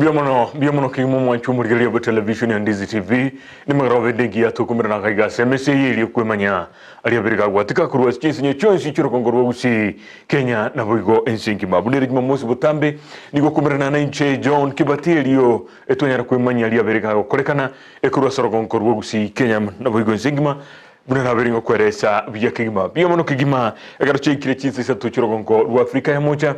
Biomono kimo mwanchu murigeli obo television ya Ndizi TV ni magrawe dengi ya tukumira na kaiga semese ili kwemanya ali abiriga gwatika kurwa Chinsa nye chonsi chiro kongorwa Gusii Kenya na boigo ensinki mabunere Jumamosi butambe nigo kumira na inche John Kebati eliyo etonyara kwemanya ali abiriga korekana ekurwa soro kongorwa Gusii Kenya na boigo ensinki Buna beringo kweresa vya kigima. Biomono kigima egaroche kile Chinsa Isato chiro kongorwa Afrika ya moja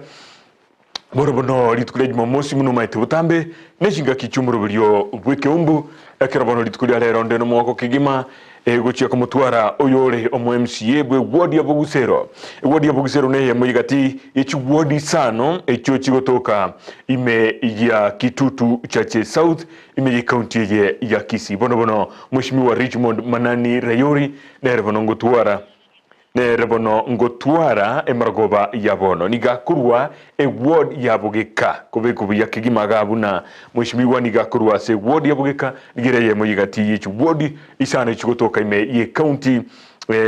Borobono litukule Jumamosi muno maite butambe neshinga kichumuro bilyo bweke umbu ekerabono litukule lero ndeno mwako kigima gochia komutwara oyore omu MCA bwe ward ya Bugusero ne muyigati yechu ward sano echo chigotoka ime ya Kitutu chache South ime ya county ya Kisii bono mheshimiwa Richmond Manani Rayori Nerebono ngotwara emaragoba yabono nigakurwa ward ya Bugeka kubi ya kigima gabuna mheshimiwa nigakurwa se ward ya Bugeka nigireye muyigati yechu ward isana chigotoka ime ye county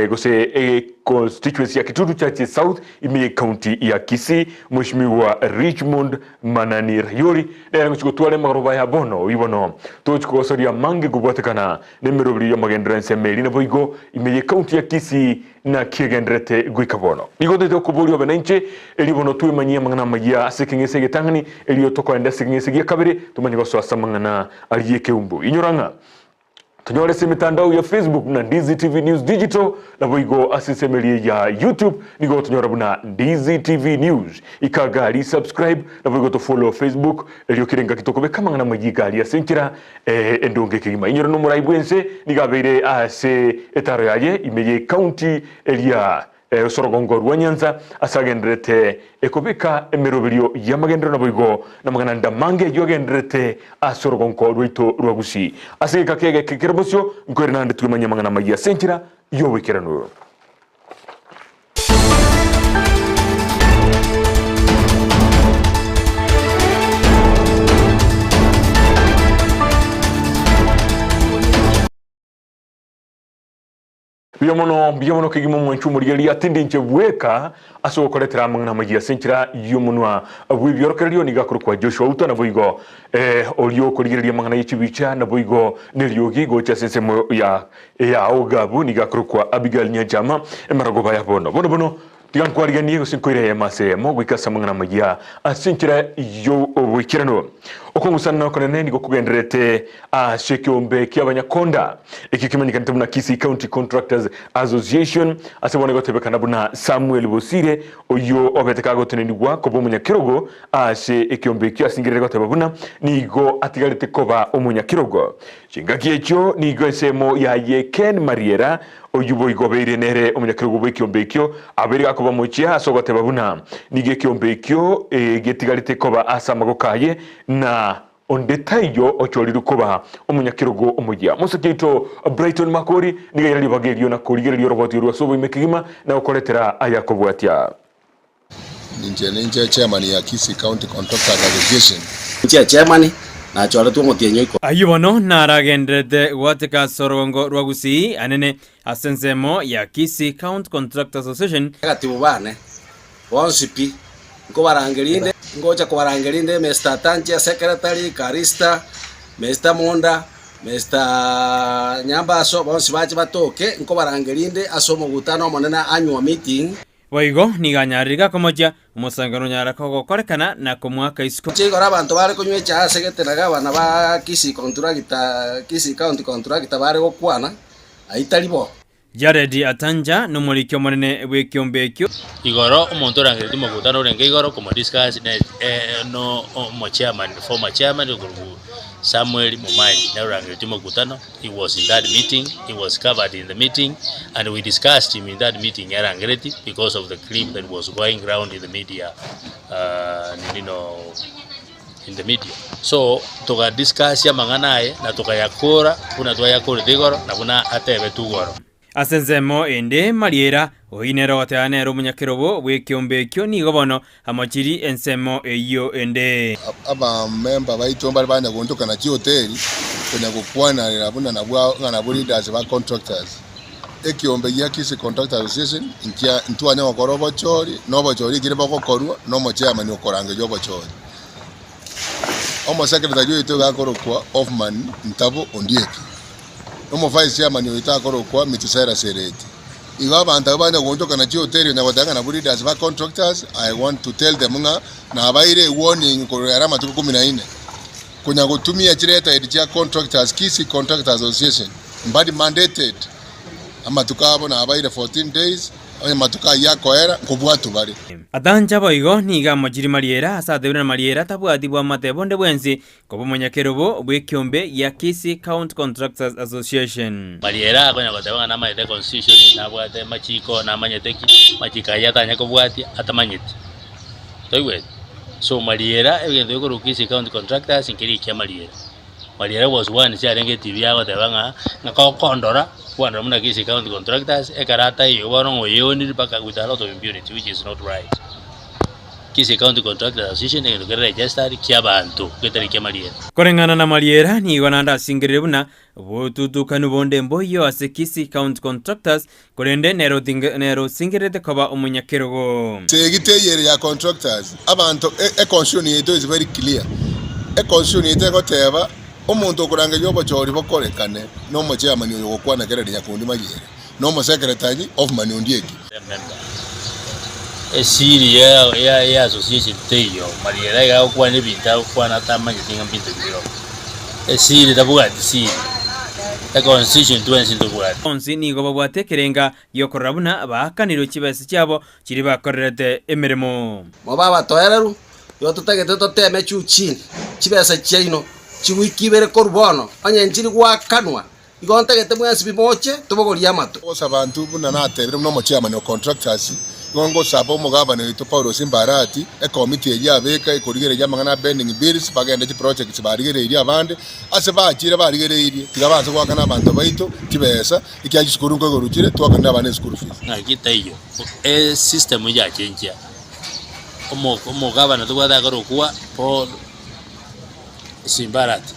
gose constituency ya Kitutu chache South ime county ya Kisii mheshimiwa Richmond Manani Rayori nere chigotwara emaragoba yabono ibono tochikosoria mange gubwatekana nemerobiri ya magendrense meli na boigo ime county ya Kisii na kiegendrete gwikabono nigodete okubulio benenche elibono twimanyia mangana magia asekengese getangani elio toko enda sekengese gia kabiri tumanyigo swasa mangana aliyeke umbu inyoranga tunyore se mitandao ya Facebook na Ndizi TV News Digital na boigo asisemeli ya YouTube nigo tunyora buna Ndizi TV News ikagali subscribe na boigo to follow Facebook elio kirenga kitoko be kama ngana magia ali asenkira endonge kigima inyora no muraibwense nigabeire ase etaro yaye imeye county elia sorogongorwa Nyanza asagendrete ekobika emerobelio ya magendero na boigo na magana ndamange yogendrete asorogongorwa ito rwa Gusii asika kege kekerbosyo nkorina nde twimanya magana magia senkira yobekirano Biomono kigimo mwanchu murigeli atinde nche bweka aso koletera mangana magia senkira yomunwa bwibyorokeriyo nigakurukwa Joshua Auta na boigo olio korigeli mangana yichibicha na boigo neliogi gocha sesemo ya ogabu nigakurukwa Abigail Nyajama emaragoba ya bono tigan kwariganiye gosinkoire ya mase mo gwikasa mangana magia asenkira yo obwikirano okongusana konene nigo kugendrete shekiombe ky'abanyakonda ekikimanyika ntabuna Kisii County Contractors Association asebone gotebekana buna Samuel Bosire oyo obeteka gotenenigwa ko bomunyakirogo ekiombe kyasingirire gotebabuna nigo atigarite koba omunyakirogo chingaki echo nigo esemo ya Yeken Mariera oyubo igobeire nere omunyakirogo bw'ekiombe kyo aberiga koba mochia asogotebabuna nige ekiombe kyo getigarite koba asamagokaye na ondetayo ocholiru koba omunyakirogo omujia musakito Brighton Makori nigayali bagerio na koligeri roboti ruasobo imekigima na okoletera ayakobwatia ninje chairman ya Kisii County Contractors Association chairman na chola tu motienyo iko ayubono naragendrete wateka sorongo rwa Gusii anene asensemo ya Kisii County Contractors Association katibu bane wonsipi ngo barangelinde ngoja ko barangelinde Mr. Tancha secretary Karista Mr. Monda Mr. Nyambaso bonsi baje batoke ngo barangelinde asomo gutano monena annual meeting waigo niganyarira komoja umusangano nyara ko korekana na komwaka isiko chigora abantu bari kunywe cha segeteraga bana ba Kisii County Contractor bari gokwana aitalibo Jared Atanja n'umurikyo munene w'ekiombe ekyo igoro umuntu rangeriti mugutano urenge igoro kuma discuss no former chairman group Samuel Mumai na rangeriti mugutano. He was in that meeting, he was covered in the meeting, and we discussed him in that meeting rangeriti because of the clip that was going around in the media in the media. So tuka discuss ya manganaye na tukayakora kuna twayakora digoro na kuna atebe tugoro asenzemo ende Mariera oinero oteanero munyakirobo w'ekiombe kyo nigo bono amachiri ensemo eyo ende aba member baitomba banya gontoka na hoteli kwenye gukwana labuna na leaders ba contractors ekiombe ya Kisii Contractors Association inkia ntwanya wakorobo chori no bochori gire bagokorwa no mochama ni okorange yo bochori omo secretary yoito gakorokwa Hoffman Ntabo Ondieki omo vice chairman yoito akorokwa Mitusera Sereti igo abantu abanya gontoka na hotel na wadanga na leaders ba contractors. I want to tell them na abaire warning ko yarama tuko 14 kunya gutumia chireta ya contractors Kisii Contractors Association mbadi mandated ama tukabo na abaire 14 days matuka yako era kubwatu bari atanja boigo niga mojiri mariera asathebira mariera tabwati bwa matebonde bwensi kobo munyakerobo bwekiombe ya Kisii County Contractors Association mariera konya gotebanga na maite constitution na bwate machiko na manyeteki machika yatanya kubwati atamanyeti toiwe so mariera egendo yoko Kisii County Contractors inkiri kya mariera was one siarenge TV yago tebanga ngako kondora One muna Kisii County Contractors ekarata iyo warongo yoni baka with a lot of impunity, which is not right. Kisii County Contractors Association egero registered kiabantu kwetari kya mariera korengana na mariera ni gwananda singirire buna botutukanu bonde mboyo ase Kisii County Contractors korende nero singirite koba omunyakerogo segite yere ya contractors abantu constitution yeto is very clear constitution yeto goteba omuntu okuranga yobo chori bokorekane no mo chairman yo gokwana kerere yakundi magere no mo secretary of Manondieki esiri ya association teyo mariera ga okwane binta okwana tamanye tinga bintu biro esiri tabuga siri the constitution twensi tubwa onsi ni go babwate kerenga yokorabuna abakaniro kibese cyabo kiri bakorerete emirimo mo baba toereru yo tutagete toteme chuchini kibese cyino chiwikibere korbono anye njiri gwa kanwa igontegete mwesi bimoche tubogori amato osa bantu buna natebire no mo chairman of contractors ngongo sabo mugabane ito Paulo Simbarati committee yabeka ikorigere yamangana bending bills bagenda chi projects barigere iri abande ase bakire barigere iri tigabanze kwakana abantu baito kibesa ikyaji skuru ngo rugire twakanda abane school fees ngakitayo system ya chenja omugabane tubada garokwa Paul Simbarati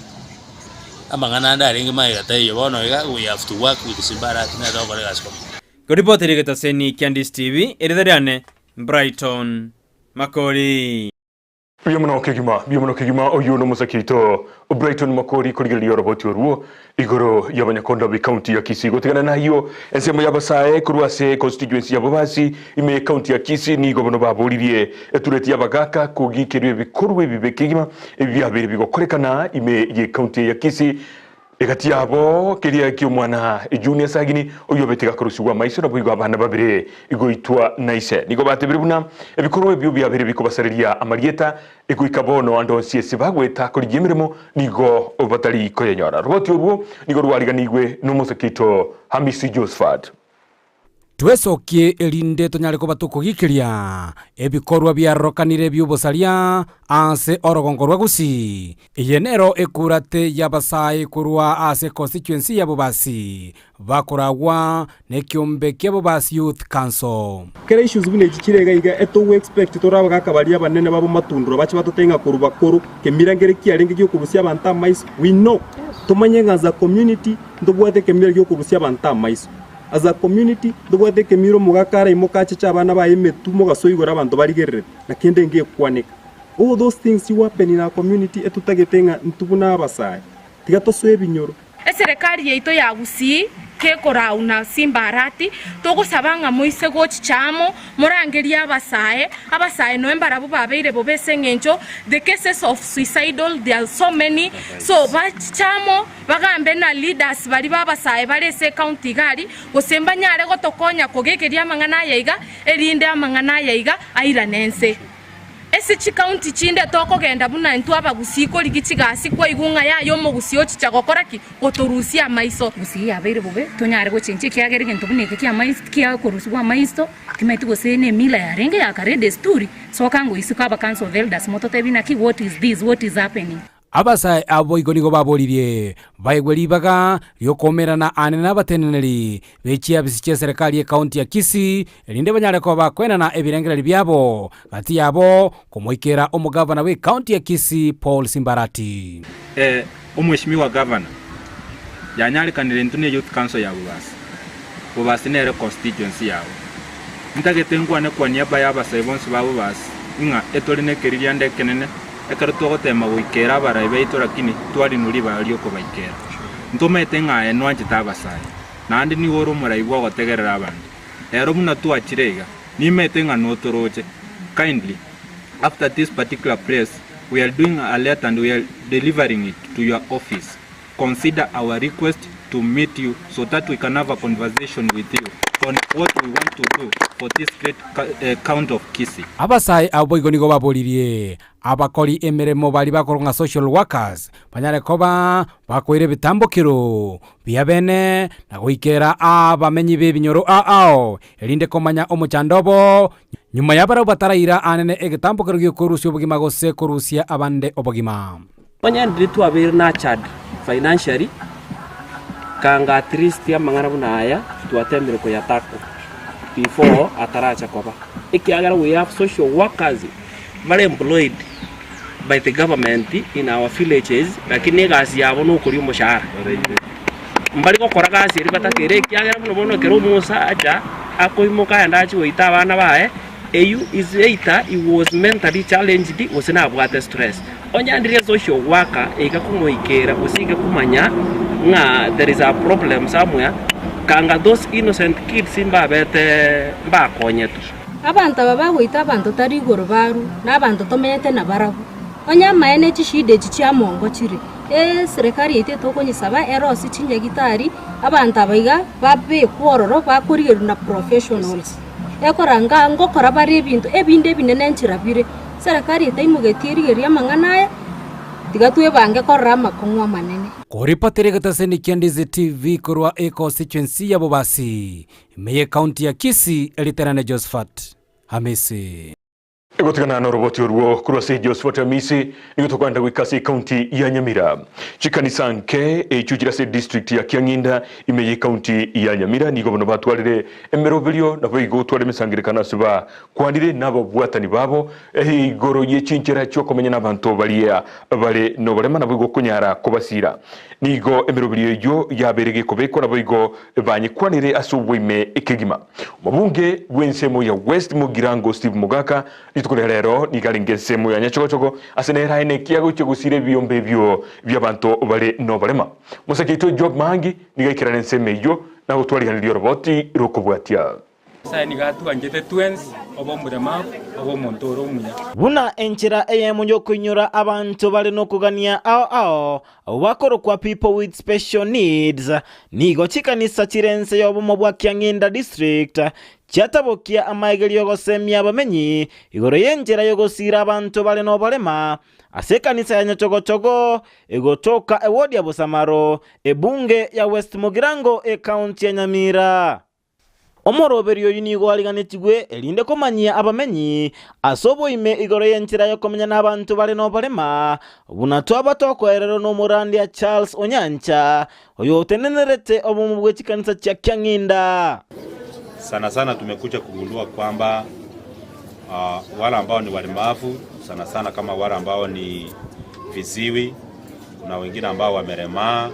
amangana ndaringi maigatayo bono we have to work with Simbarati na dogore gasko Kuripoti rigeta seni Candice TV eridariane Brighton Makori Biyomono kegima oyuno musakito Brighton Makori kurigeli yoroboti oruo igoro yabanyakonda bi county ya Kisii gotegana nayo ensemo yabasae kurwase constituency yabobasi ime county ya Kisii ni gobono baburirie etureti yabagaka kugikirwe bikorwe bibekegima ebyabere bigokorekana ime ye county ya Kisii egati yabo kiria ky'umwana junior sagini oyobetega kurushwa maiso na bwigo abana babire igoitwa naise nigo batebire buna ebikorwe byo byabere bikobasariria amarieta iguikabono ando siese bagweta kuri gimirimo nigo obatari koyenyora roboti urwo nigo rwariganigwe n'umusekito Hamisi Josephat twesokie elinde tonyare ko batukugikiria ebikorwa byarokanire by'ubusaria ase orogongo rwa Gusii iyenero ekurate yabasaye kurwa ase constituency yabobasi bakoragwa nekiombe kyabobasi youth council kere issues bune ikirega iga eto we expect torabaga kabaria banene babo matundro bachi batotenga kuruba koro kemirangere kiarenge gyo kurusia banta mais we know tumanyenga za community ndobwate kemira gyo kurusia banta mais as a community ndobwate kemiro mugakara imokache cyabana bayemetu mugasoyigora abantu barigerere nakende ngiye kwanika all those things you happen in our community etutagetenga ntubuna abasaye tigatoswe binyoro eserikali yeito ya Gusii kekorauna Simbarati togosabanga moise gochichamo morangeria abasaye no embarabu babeire bobese ngencho the cases of suicidal there are so many so bachamo bagambe na leaders bari babasaye barese county gari gosemba nyare gotokonya kogekeria amangana yaiga erinde amangana yaiga airanense esi county chinde toko genda buna ntu abagusii ko ligicigasi kwa igunga yayo mu Gusii ochicha gokoraki gotorusia maiso Gusii abere bobe tonyare go chenche kiagere gento buneke kia maiso kia koruswa maiso kimaitu go sene mila ya renge ya kare desturi so kango isika ba council of elders mototebina ki what is this what is happening abasae abo igonigo baboririe baigweribaga riokomerana anene abateneneri bechia bisiche serikali ya county ya Kisii elinde banyare ko bakwenana ebirengereri byabo gati yabo kumoikera omugavana we county ya Kisii Paul Simbarati omweshimiwa governor yanyari kanire ntune youth council ya bubasi nere constituency yawo ntagete ngwane kwa niaba ya abasae bonse babo basi inga etoline keriria ndekenene ekero twogotema goikera abarai baito lakini twari nuri bari okubaikera ntomete ng'aye nwanchete abasae nandi nigo ore omorai bwogotegerera abande ero buna twachirega nimete ng'a notoroche kindly after this particular place we are doing a letter and we are delivering it to your office. Consider our request to meet you so that we can have a conversation with you on what we want to do for this great count of Kisii. Abasai aboigo nigo baboririe abakori emeremo bari bakoronga social workers banyare koba bakoire bitambukiro biabene na goikera abamenyi bebinyoro ao elinde komanya omuchandobo nyuma yabara bataraira anene egitambukiro gyokorusya obugima gose korusya abande obugima banyandire twabere na chad financially kanga at least ya mangara bunaya twatemere ko yatako before ataracha koba ikiagara we have social workers very employed by the government in our villages lakini gazi yabo no kuri umushahara mbali ko kora gazi ri batakere ikiagara muno kero musa acha akoimoka yandachi weita abana bae eyu is later he was mentally challenged was na abwate stress onyandire social worker ekakumoikera usike kumanya nga there is a problem somewhere kanga those innocent kids imbabete mbakonyetu abantu babagwita abantu tari igoro baru n'abantu tomenyete na barabu onyama ene chishide chiamongo chiri serikali ite tokonyisaba erosi chinye gitari abantu abaiga babe kwororo bakuriye na professionals ekoranga ngokora bari ebinde binene nchirabire serikali ite imugetieri ya manganaye tigatwe bange korama kongwa manene koripatire gataseni Ndizi TV korwa constituency ya Bobasi meye county ya Kisii eliterane Josephat Hamisi Egotigana na roboti urwo kurwase Josephat Hamisi nigotokwanda gwikasi county ya Nyamira chikanisa nke echugira se district ya Kianginda imeye county ya Nyamira nigo bono batwarire emerovelio na boigo tware mesangirikana suba kwandire nabo bwatani babo igoro yechinchera cyo komenya nabantu bali no barema na boigo kunyara kubasira nigo emerovelio yo yaberege kobeko na boigo banyikwanire asubwime ikigima mabunge bwensemo ya West Mugirango Steve Mugaka tukurero nigalingese mu yanyachogochogo asenera ene kiago cyo gusire byombe byo byabantu bale no balema musakito job mangi nigaikirana nsemeyo na gutwari handio roboti rokobwatia sai nigatu anjete twins obo murema obo montoro umunya buna enchira eyemunyo kunyura abantu bale no kugania ao wakoro kwa people with special needs nigo chikanisa chirense yobo bwa Kianginda district chatabokia amaigeli yogosemya bamenyi igoro yenjera yogosira abantu bale no balema asekanisa ya nyachogochogo egotoka ewodi ya Busamaro ebunge ya West Mugirango county ya Nyamira omoroberio yinigo aliganitigwe elinde komanyia abamenyi asobo ime igoro yenchira yokomenya nabantu bale no balema bunatwa batoko erero no murandi ya Charles Onyancha oyo tenenerete obumubwe chikanisa cha Kianginda. Sana sana tumekuja kugundua kwamba wale ambao ni walemavu sana sana kama wale ambao ni viziwi, kuna wengine ambao wameremaa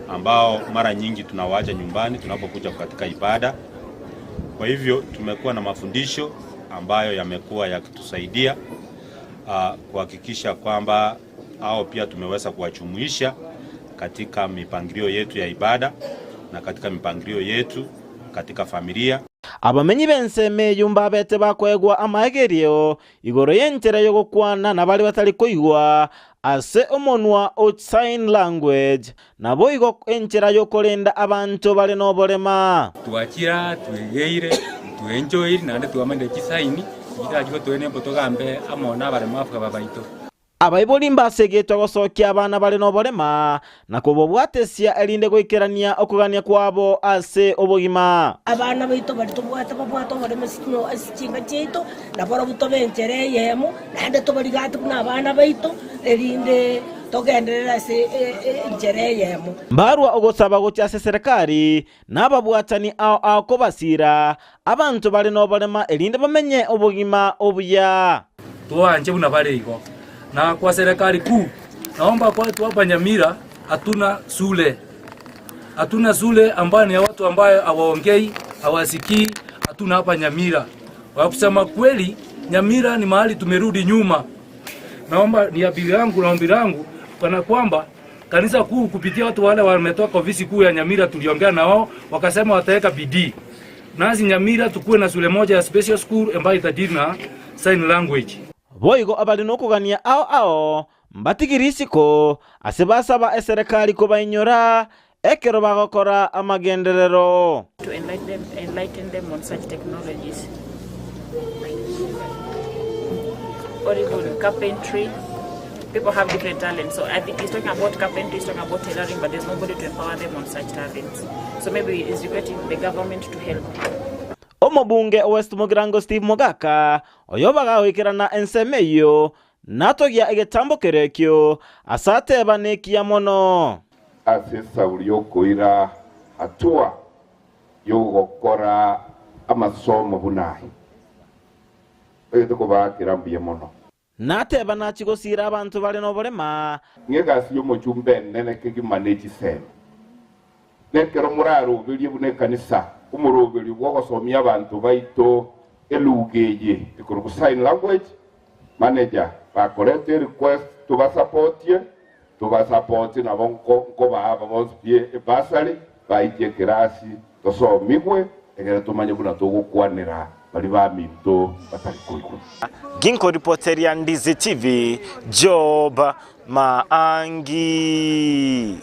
ambao mara nyingi tunawaacha nyumbani tunapokuja katika ibada. Kwa hivyo tumekuwa na mafundisho ambayo yamekuwa yakitusaidia kuhakikisha kwamba hao pia tumeweza kuwajumuisha katika mipangilio yetu ya ibada na katika mipangilio yetu katika familia. Abamenyi benseme yumba bete bakwegwa amagerio igoro yenchera yo gukwana nabali batali koigwa ase omonwa o sign language nabo igo enchera yo kolenda abantu bale no bolema twakira twegeire twenjoy nande twamande kisaini gitagigo twene mbotogambe amona bale mafuka babaito abaiboli mbasegetwa gosokia abana bale no bolema nakobo bwatesia elinde goikerania okugania kwabo ase obugima abana baito bali tobwata babwato bale masino asichinga cheito nabora butobenchere yemo nande tobali gatu na abana baito elinde togenderera se njere yemo mbarwa ogosaba gotyase serikali nababwatani ao kobasira abantu bale no bolema elinde bamenye obugima obuya tuanje buna bale iko na kwa serikali kuu naomba kwa watu hapa Nyamira hatuna shule ambayo ni watu ambao hawaongei hawasikii hatuna hapa Nyamira. Kwa kusema kweli Nyamira ni mahali tumerudi nyuma. naomba ni apili yangu na ombi langu kana kwamba kanisa kuu kupitia watu wale wametoka ofisi kuu ya Nyamira, tuliongea na wao wakasema wataweka bidii nasi Nyamira tukuwe na shule moja ya special school ambayo itadili na sign language. Boigo abali nokugania ao mbatigirisiko asebasaba eserikali kubainyora ekero bagokora amagenderero to enlighten them on such technologies. Or even carpentry. People have different talents, so I think he's talking about carpentry, he's talking about tailoring, but there's nobody to empower them on such talents. So maybe he's requesting the government to help. Omobunge West Mugirango Steve Mogaka oyobaga wikirana ensemeyo natogia egetambo kerekyo asate banekia mono asesa uliokoira hatua yogokora amasomo bunahi egituko bakirambiye mono nate banachigosira abantu bali no bolema ngegasi yomochumbe nene kigimanage sem nekero muraro bili bune kanisa umurobeli wogosomya abantu baito elugeje ikuruku sign language manager ba collect request to support na bonko ko ba bonspie basali ba ite kirasi to so migwe egera tumanye buna to gukwanira bali ba mito batari kuiku. Ginko reporter ya Ndizi TV Job Maangi.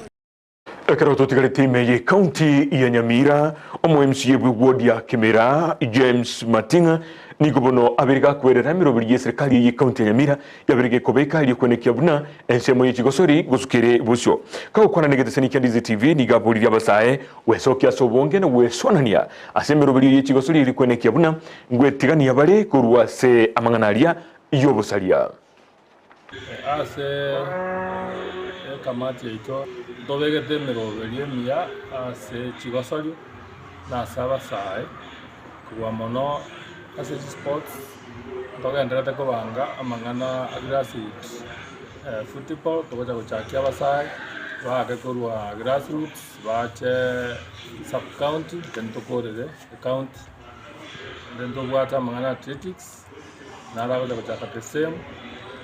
Ekero tutigare time ye county ya Nyamira omo MCA ward ya Kemera James Matinga nigubono abiriga kwerera mirobiri ye serikali ye county ya Nyamira yabirige kobeka ili kwenekia buna ensemo ye chigosori gusukire busyo kawo kwana negetesani kya Ndizi TV nigabulira basae wesokia sobonge na wesonania ase mirobiri ye chigosori ili kwenekia buna ngwetigani yabale kurwa se amanganalia yobusalia ase kamati ito dobegete mirobiri mia ase chigosori na saba sae kuwa mono ase sports togendera kubanga amangana grassroots football togoja guchakia basae baage kurwa grassroots bache sub county tento korere county tento bwata amangana athletics na ragoja guchaka tesem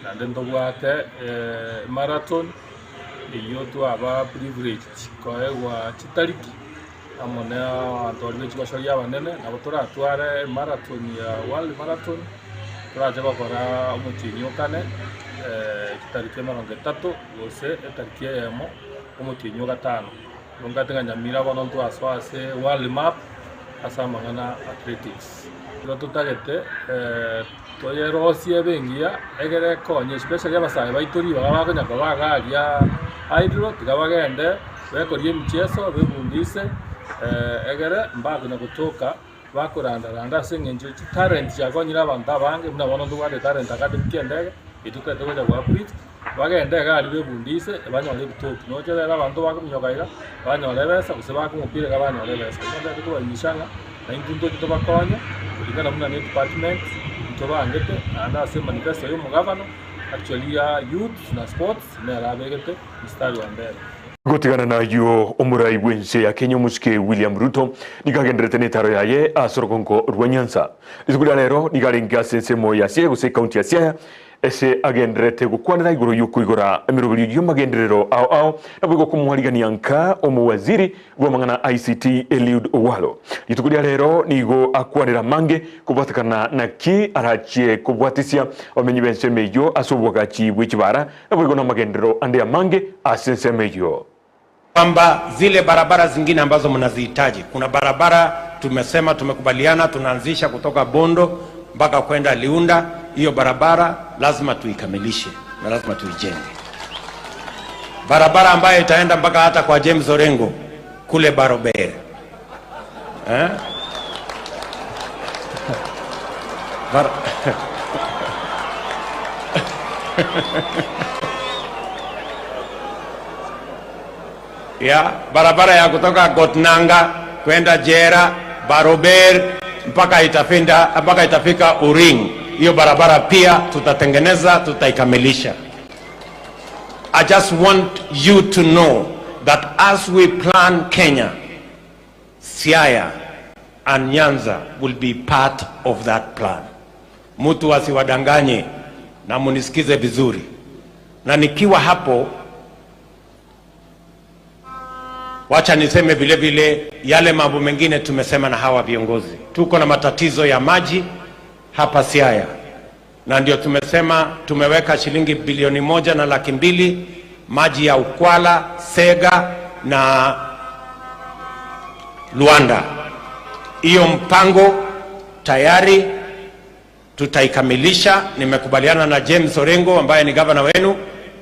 na tento bwate marathon iyo tu aba privileged koegwa chitariki amone antorwe chibashoria banene nabo turatware marathon ya world marathon turaje bakora umutinyo kane chitariki 30 gose etariki yemo umutinyo gatano lungatenga Nyamira bono twaswase world map asamangana athletics tutagete toyerosie bengia egere konye especially abasaye baituri bagabanya bagaria hydro tigabagende bekorie mchezo bebundise egere mbaguna kutoka bakurandaranda sengenje talent yakonyira abantu abange muna bono ndwade talent academy kendege itukete koja kwa prit bagende gali bebundise banyole bitoki no chere abantu bakumyokaira banyole besa kuseba kumupire kabanyole besa nda tuko imishanga na intundo tubakonya kulingana muna ni department tobangete anda se manifesto yo mugavano actually ya youth na sports na rabegete mstari wa mbele gutigana nayo omurai wense ya Kenya muske William Ruto nigagenderete netaro yaye asorokonko rwanyansa izugula lero nigarenga sensemo ya sie guse county ya Siaya ese agenderete gukwanira iguru yuko igora emirobiri yo magenderero ao nabwo kumwaligani yanka omuwaziri gwamangana ICT Eliud Owalo yitukulia lero nigo akwanira mange kubatakana naki arachie kubwatisia omenyi bensemeyo asobwagachi bwikibara nabwo no magenderero ande ya mange asensemeyo kwamba zile barabara zingine ambazo mnazihitaji. Kuna barabara tumesema tumekubaliana tunaanzisha kutoka Bondo mpaka kwenda Liunda. Hiyo barabara lazima tuikamilishe na lazima tuijenge. Barabara ambayo itaenda mpaka hata kwa James Orengo kule Barobere. Ya barabara ya kutoka Gotnanga kwenda Jera, Barober mpaka itafika Uring. Hiyo barabara pia tutatengeneza, tutaikamilisha. I just want you to know that as we plan Kenya, Siaya and Nyanza will be part of that plan. Mtu asiwadanganye na munisikize vizuri. Na nikiwa hapo, wacha niseme vile vile yale mambo mengine tumesema na hawa viongozi. Tuko na matatizo ya maji hapa Siaya, na ndio tumesema tumeweka shilingi 1.2 bilioni maji ya Ukwala, Sega na Luanda. Hiyo mpango tayari tutaikamilisha. Nimekubaliana na James Orengo ambaye ni governor wenu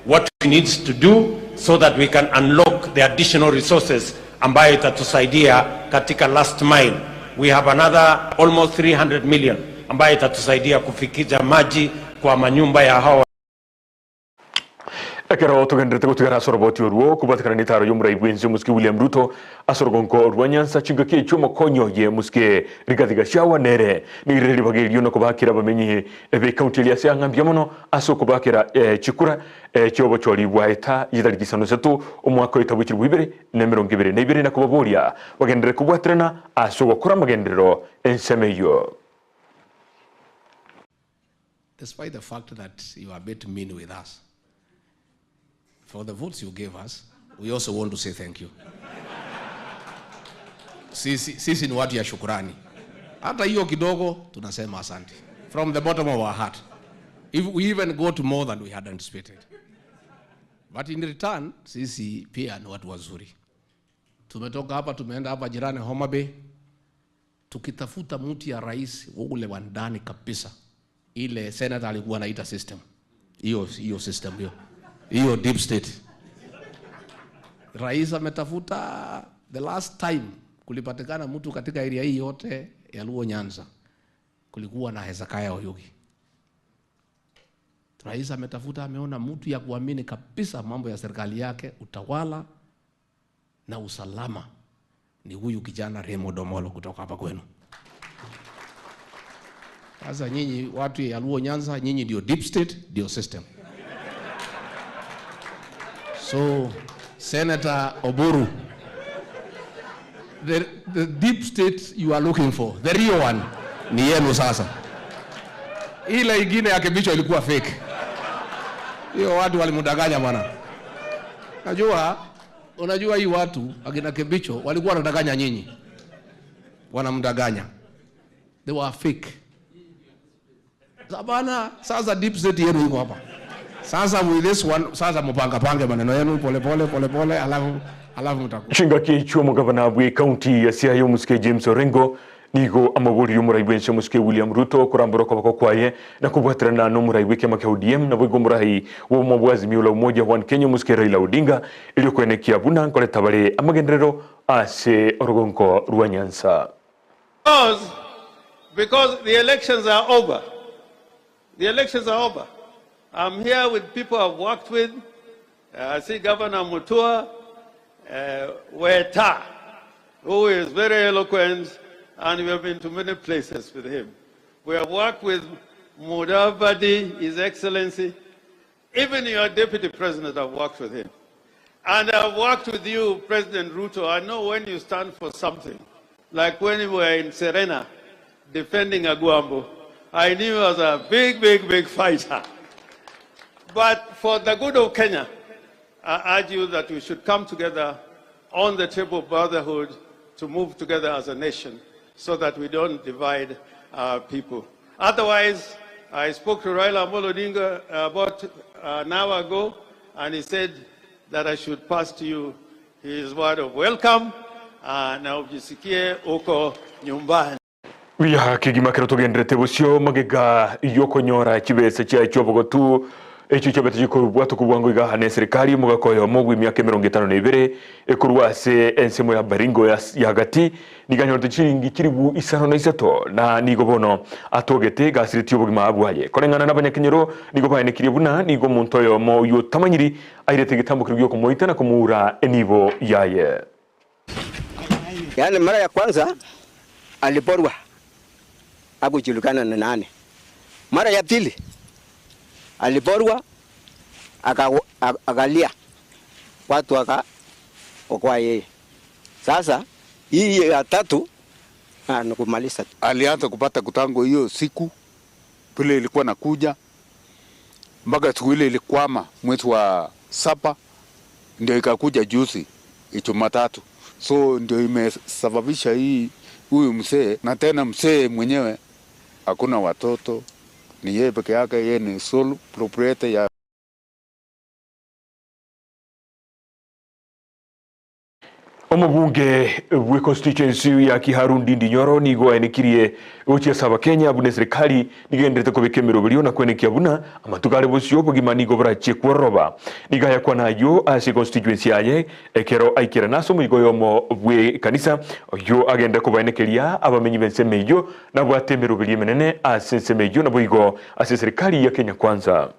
what we needs to do so that we can unlock the additional resources ambayo itatusaidia katika last mile. We have another almost 300 million ambayo itatusaidia kufikisha maji kwa manyumba ya hawa. Ekero tugendrete gutigana asoroboti oruo kubatikana ni taro yumura ibwenzi muski William Ruto asorogonko Rwanyansa chingake chumo konyo ye muske Rigathi Gachagua nere ni riri bagerio no kubakira bamenyi ebe county ya Siaya mono asokubakira chikura cyobo chori bwaita yidarigisano setu umwaka itabukiri bwibere na 2022 na kubaboria bagendere kubwatrana asogokora magendero ensemeyo. Despite the fact that you are a bit mean with us for the votes you gave us, we also want to say thank you. Sisi ni watu ya shukrani. Hata hiyo kidogo tunasema asante. From the bottom of our heart. If we even go to more than we had anticipated. But in return, sisi pia ni watu wazuri. Tumetoka hapa, tumeenda hapa jirani Homa Bay, tukitafuta mtu ya rais ule wa ndani kabisa. Ile senator alikuwa anaita system. Hiyo system hiyo. Hiyo deep state. Rais ametafuta, the last time kulipatikana mtu katika area hii yote ya Luo Nyanza kulikuwa na Hezekiah Oyugi. Rais ametafuta, ameona mtu ya kuamini kabisa mambo ya serikali yake, utawala na usalama ni huyu kijana Raymond Omolo kutoka hapa kwenu. Sasa nyinyi watu ya Luo Nyanza, nyinyi ndio deep state, ndio system. So, Senator Oburu, the deep state you are looking for, the real one, ni yenu sasa. Ile ingine ya Kebicho ilikuwa fake. Hiyo watu walimudanganya bwana. Unajua hii watu akina Kebicho walikuwa wanadanganya nyinyi. Wanamdanganya. They were fake. Sabana, sasa deep state yenu iko hapa. Sasa with this one, sasa mupanga maneno yenu pole alafu mtakuwa. Chingaki chuo gavana wa county ya Siaya muske James Orengo nigo amaburi yumura ibwense muske William Ruto kurambura kwa kwaye na kubwatrana no murai wike make ODM na bwigo murai wo mabwazi miula umoja wa Kenya muske Raila Odinga ili kuenekia buna nkole tabare amagendero ase orogonko Rwanyansa. Because the elections are over. The elections are over. I'm here with people I've worked with. I see Governor Mutua Weta, who is very eloquent, and we have been to many places with him. We have worked with Mudavadi, His Excellency. Even your Deputy President, I've worked with him. And I've worked with you, President Ruto. I know when you stand for something, like when we were in Serena defending Aguambo, I knew you was a big fighter. But for the good of Kenya, I urge you that we should come together on the table of brotherhood to move together as a nation so that we don't divide our people. Otherwise, I spoke to Raila Odinga about an hour ago, and he said that I should pass to you his word of welcome na ujisikie uko nyumbani. Wiya kigima kero tugendrete busyo magega yoko nyora kibese cya cyobogotu echo cyabete gikorwa tukubwango igahane serikali mugakoyo mogwi myaka 52 ekurwase ensemo ya baringo ya hagati niganyorte chingi kiribu Isano na Isato na nigobono atogete gasiriti obugima abwaye korengana n'abanyakenyero nigo bayene kiribuna nigo muntoyo mo yo tamanyiri airete gitambuko ryo kumoitana kumura enibo yaye. Yani mara ya kwanza aliporwa hakujulikana na nani. Mara ya pili aliporwa akalia watu okoa yeye. Sasa hii ya tatu nakumaliza. Alianza kupata kutango hiyo siku pile ilikuwa nakuja mpaka siku ile ilikwama mwezi wa 7 ndio ikakuja juzi Jumatatu. So ndio imesababisha huyu mzee, na tena mzee mwenyewe hakuna watoto, ni yeye peke yake, yeye ni sole proprietor ya omubunge bwe constituency ya Kiharu Ndindi Nyoro nigo enikirie uche saba Kenya bune serikali nigendete kubikemero bilio na kwenekia buna amatukale busyo bugima nigo brache kworoba nigaya kwa nayo ase constituency yaye ekero aikira naso muigo yomo bwe kanisa yo agenda kubanekelia abamenyi bensemeyo na bwatemero bilio menene ase semeyo na buigo ase serikali ya Kenya Kwanza.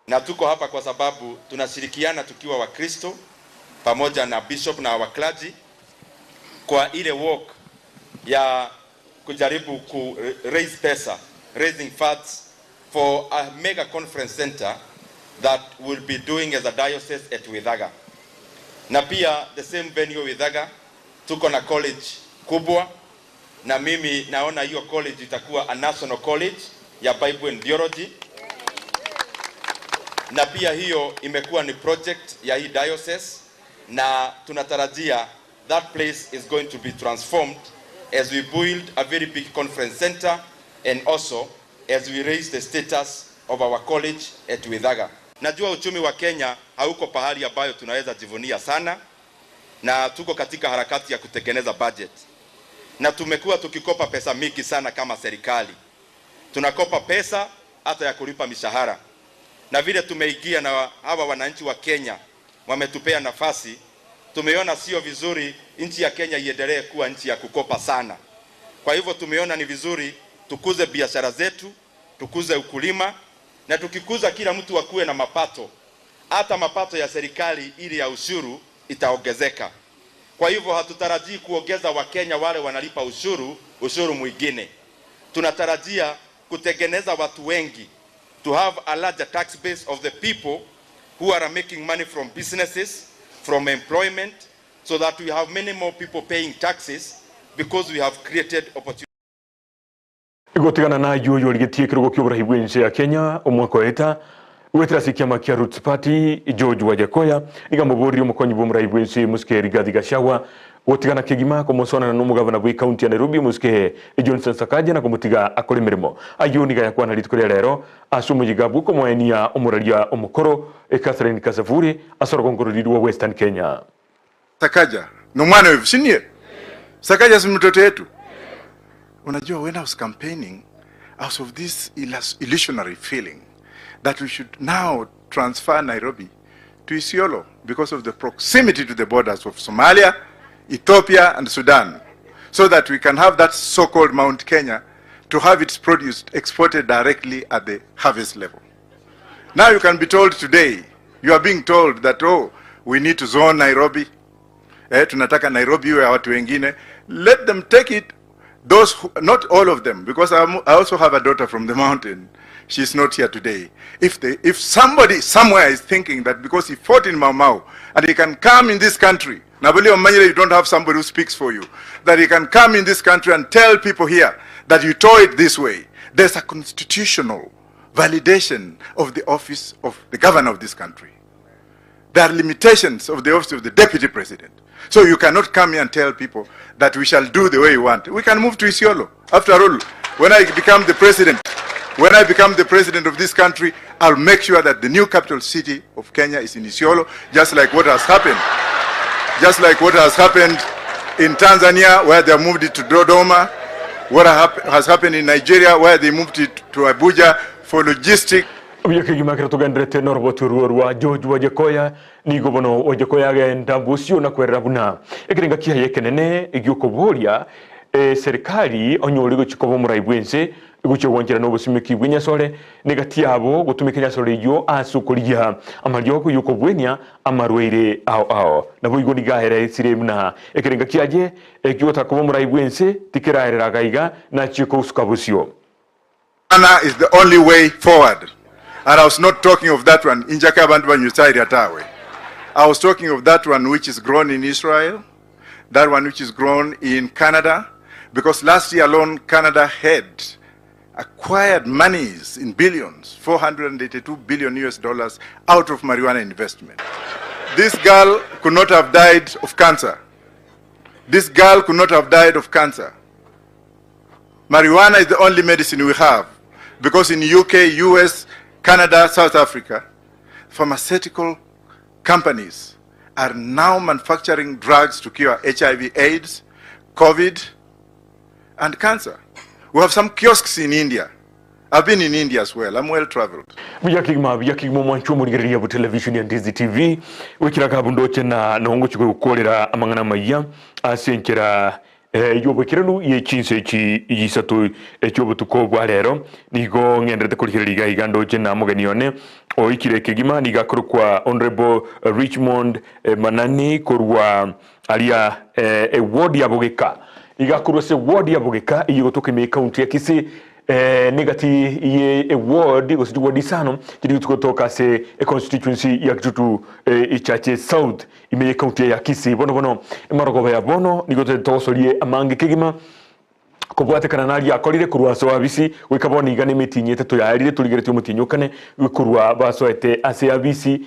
Na tuko hapa kwa sababu tunashirikiana tukiwa Wakristo pamoja na bishop na wa clergy kwa ile work ya kujaribu ku raise pesa, raising funds for a mega conference center that will be doing as a diocese at Withaga. Na pia the same venue Withaga tuko na college kubwa, na mimi naona hiyo college itakuwa a national college ya Bible and Theology. Na pia hiyo imekuwa ni project ya hii diocese, na tunatarajia that place is going to be transformed as we build a very big conference center and also as we raise the status of our college at Withaga. Najua uchumi wa Kenya hauko pahali ambayo tunaweza jivunia sana, na tuko katika harakati ya kutengeneza budget. Na tumekuwa tukikopa pesa mingi sana kama serikali. Tunakopa pesa hata ya kulipa mishahara. Na vile tumeingia na hawa wananchi wa Kenya wametupea nafasi, tumeona sio vizuri nchi ya Kenya iendelee kuwa nchi ya kukopa sana. Kwa hivyo tumeona ni vizuri tukuze biashara zetu, tukuze ukulima, na tukikuza kila mtu akuwe na mapato. Hata mapato ya serikali ili ya ushuru itaongezeka. Kwa hivyo hatutarajii kuongeza Wakenya wale wanalipa ushuru mwingine. Tunatarajia kutengeneza watu wengi, to have a larger tax base of the people who are making money from businesses, from employment, so that we have many more people paying taxes because we have created opportunities. Igotigana na yoyo ligetie kirugo kyobura hibwense ya Kenya omwako eta wetera sikiama kia Roots Party George Wajakoya igamuburi omukonyi bomura hibwense muske Rigathi Gachagua gotigana kigima komosona na umugabana bwe county ya Nairobi muske Johnson Sakaja na kumutiga akore mirimo ayo niga yakwana litukorera rero asumuyigabu komwenia omuralia omukoro Catherine Kasavuri asorogongorodiwa Western Kenya. Sakaja no mwana wewe senior Sakaja si mtoto wetu. Unajua, when I was campaigning, out of this illusionary feeling that we should now transfer Nairobi to Isiolo because of the proximity to the borders of Somalia, Ethiopia and Sudan, so that we can have that so-called Mount Kenya to have its produce exported directly at the harvest level. Now you can be told today, you are being told that, oh, we need to zone Nairobi. Tunataka Nairobi iwe ya watu wengine. Let them take it. Those who, not all of them, because I also have a daughter from the mountain. She's not here today. If somebody somewhere is thinking that because he fought in Mau Mau and he can come in this country, Nabali Amayia, you don't have somebody who speaks for you, that he can come in this country and tell people here that you tore it this way. There's a constitutional validation of the office of the governor of this country. There are limitations of the office of the deputy president. So you cannot come here and tell people that we shall do the way you want. We can move to Isiolo. After all, when I become the president of this country, I'll make sure that the new capital city of Kenya is in Isiolo, just like what has happened. Just like what has happened in Tanzania, where they moved it to Dodoma, what has happened in Nigeria, where they moved it to Abuja for logistics. Obyakigima tugendrete norboturwa George Wajakoya ni gobono Wajakoya agenda busyo na kwerera buna ekirenga kihaye kenene igyokoboria serikali onyori gochikobo muraibwense gucyo wongera no busimiki bw'inyasore negati yabo gutumikanya sore yo asukuria amaryo ko yukobwenya amarweire ao nabo igoni gahere siremna ekirenga kiaje ekyota kobo muraibwense tikiraerera gaiga na chiko usukabusyo. Anna is the only way forward. And I was not talking of that one in Jakabantu. I was talking of that one which is grown in Israel, that one which is grown in Canada, because last year alone Canada had acquired monies in billions, 482 billion US dollars out of marijuana investment. This girl could not have died of cancer. This girl could not have died of cancer. Marijuana is the only medicine we have, because in UK, US, Canada, South Africa, pharmaceutical companies are now manufacturing drugs to cure HIV, AIDS, COVID, and cancer. We have some kiosks in India. I've been in India as well. I'm well traveled. Biyakigma mwancho muri ya television ya Ndizi TV wikira kabundoche na nongo chiko ukolera amangana maya asenkera yobokiranu ye Chinsa Isato ekyobutuko bwa rero nigo ngendete kulikira liga igandoche na muganione oikire kigima nigakorwa Honorable Richmond Manani korwa alia ward ya Bogeka igakorwa se ward ya Bogeka iyotoke me county ya Kisii negati ye ward gositi ward isano kiri kutoka se constituency ya Kitutu ichache South ime county ya Kisii bono marogo ya bono nigote tosolie amange kigima kubwate kananali akorire kurwa so abisi wikabona igane metinye teto ya arire tuligerete umutinyukane wikurwa baso ete ase abisi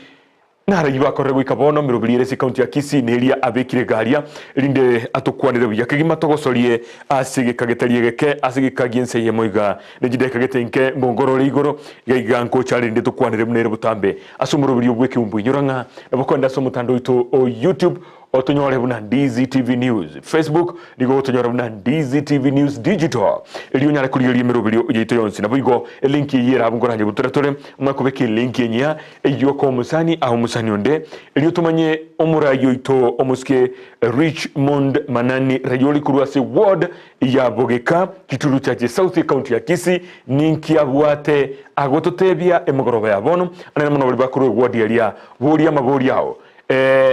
nara yibakorre wikabono mirobirire se county ya Kisii nelia abekire garia rinde atokwanire buyakigima togosolie asige kagetaliye geke asige kagiense ye moiga nejide kagetenke ngongoro ligoro yaiganko chali rinde tokwanire munere butambe asumurobiri obweke umbunyuranga abakonda so mutando ito o YouTube otonyore buna Ndizi TV News Facebook ligo otonyore buna Ndizi TV News Digital eliyo nyara kuri yiri mirobiri yito yonsi nabugo link yira abungoranje buturatore mwakubeke link yenya eyo ko musani aho musani onde eliyo tumanye omurayo ito omuske Richmond Manani rayoli kurwase ward ya Bogeka Kituru chache South County ya Kisii ninki abwate agototebia emogoroba ya bono anana muno bali bakuru ward ya buri amaburi yao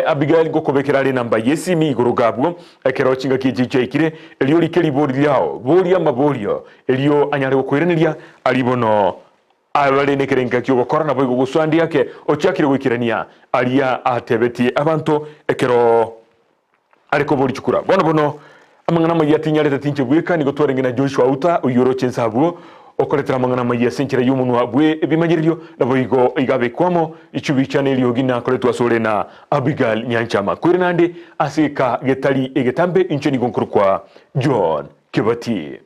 Abigail gokobekera ari namba yesimi igorogabwo ekero chinga kijikire eliyo likeli bori yao bori amaborio eliyo anyare gokoireneria alibono abale nekerenga kyo gokora nabo guguswandi yake ochakire gwikirania alia atebetie abantu ekero ariko bori chukura bono amangana mayatinyarete tinche bwika nigotwarengena Joshua Auta uyoro Chinsa bwo okoletera mangana maya senkira y'umuntu abwe ebimanyiriyo nabo igo igabe kwamo icubichane eliyo gina koletwa sole na Abigail Nyanchama kuri nande asika getali egetambe incheni gonkurukwa John Kebati.